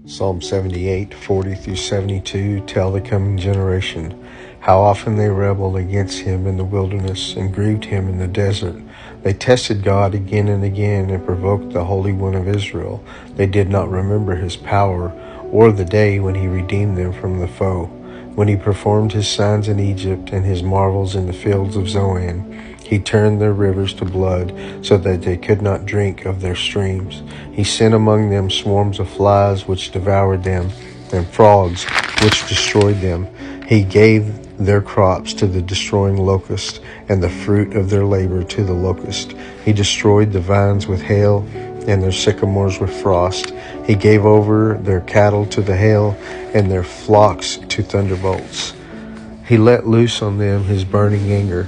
Psalm 78, 40 through 72 tell the coming generation how often they rebelled against him in the wilderness and grieved him in the desert. They tested God again and again and provoked the Holy One of Israel. They did not remember his power or the day when he redeemed them from the foe, when he performed his signs in Egypt and his marvels in the fields of Zoan. He turned their rivers to blood so that they could not drink of their streams. He sent among them swarms of flies which devoured them, and frogs which destroyed them. He gave their crops to the destroying locust, and the fruit of their labor to the locust. He destroyed the vines with hail, and their sycamores with frost. He gave over their cattle to the hail, and their flocks to thunderbolts. He let loose on them his burning anger,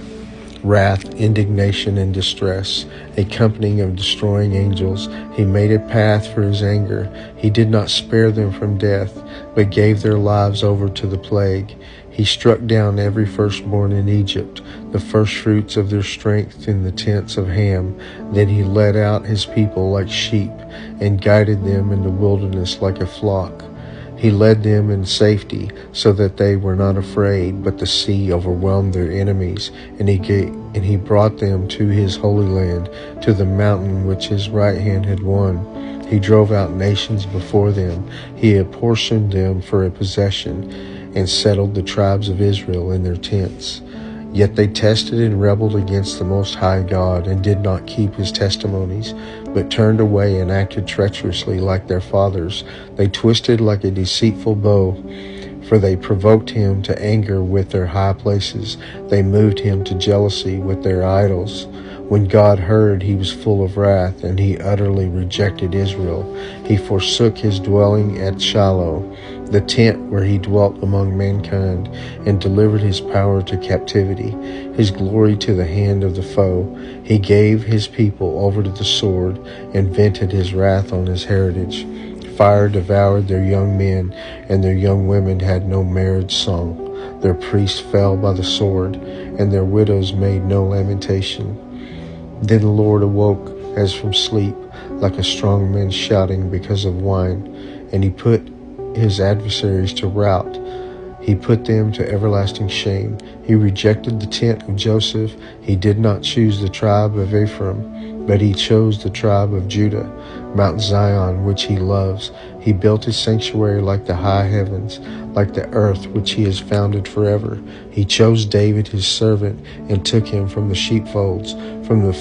wrath, indignation, and distress, a company of destroying angels. He made a path for his anger. He did not spare them from death, but gave their lives over to the plague. He struck down every firstborn in Egypt, the firstfruits of their strength in the tents of Ham. Then he led out his people like sheep, and guided them in the wilderness like a flock. He led them in safety, so that they were not afraid, but the sea overwhelmed their enemies, and he brought them to his holy land, to the mountain which his right hand had won. He drove out nations before them. He apportioned them for a possession, and settled the tribes of Israel in their tents. Yet they tested and rebelled against the Most High God, and did not keep his testimonies, but turned away and acted treacherously like their fathers. They twisted like a deceitful bow, for they provoked him to anger with their high places. They moved him to jealousy with their idols. When God heard, he was full of wrath, and he utterly rejected Israel. He forsook his dwelling at Shiloh, the tent where he dwelt among mankind, and delivered his power to captivity, his glory to the hand of the foe. He gave his people over to the sword, and vented his wrath on his heritage. Fire devoured their young men, and their young women had no marriage song. Their priests fell by the sword, and their widows made no lamentation. Then the Lord awoke as from sleep, like a strong man shouting because of wine, and he put his adversaries to rout. He put them to everlasting shame. He rejected the tent of Joseph. He did not choose the tribe of Ephraim, but he chose the tribe of Judah, Mount Zion, which he loves. He built his sanctuary like the high heavens, like the earth which he has founded forever. He chose David his servant, and took him from the sheepfolds, from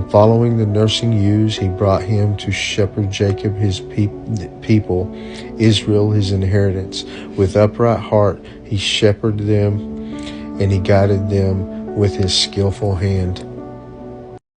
following the nursing ewes. He brought him to shepherd Jacob his people, Israel his inheritance. With upright heart he shepherded them, and he guided them with his skillful hand.